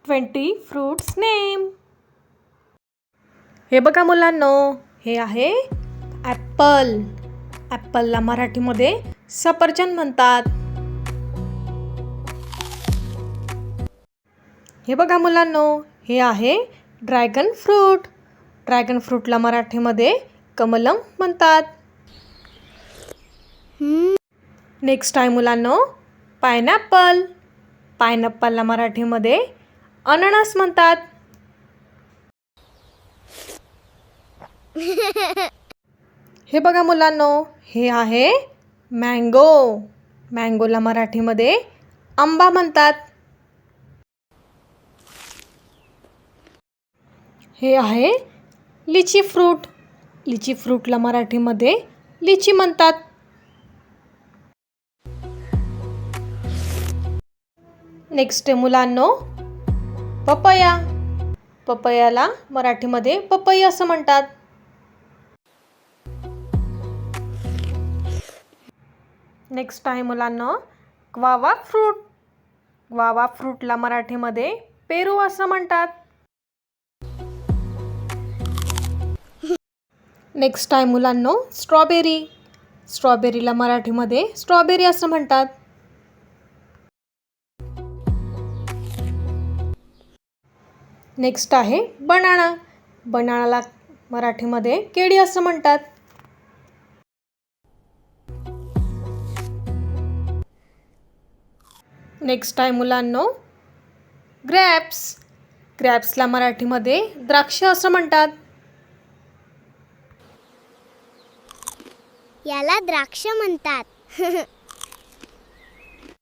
20 fruits name. हे बघा मुलांनो, हे आहे ॲपल. ॲपलला मराठीमध्ये सफरचंद म्हणतात. हे बघा मुलांनो, हे आहे ड्रॅगन फ्रूट. ड्रॅगन फ्रूटला मराठीमध्ये कमलम म्हणतात. नेक्स्ट आहे मुलांनो पायनॅपल. पायनॅपलला मराठीमध्ये अननस म्हणतात. हे बघा मुलांनो, हे आहे मँगो. मँगोला मराठीमध्ये आंबा म्हणतात. हे आहे लिची फ्रूट. लिची फ्रूटला मराठीमध्ये लिची म्हणतात. नेक्स्ट आहे मुलांनो पपया. पपयाला मराठीमध्ये पपई असं म्हणतात. नेक्स्ट आहे मुलांनो ग्वावा फ्रूट. ग्वावा फ्रूटला मराठीमध्ये पेरू असं म्हणतात. नेक्स्ट आहे मुलांनो स्ट्रॉबेरी. स्ट्रॉबेरीला मराठीमध्ये स्ट्रॉबेरी असं म्हणतात. नेक्स्ट आहे बनाना. बनानाला मराठीमध्ये केळी असं म्हणतात. नेक्स्ट आहे मुलांनो ग्रॅप्स. ग्रॅप्सला मराठीमध्ये द्राक्ष असं म्हणतात. याला द्राक्ष म्हणतात.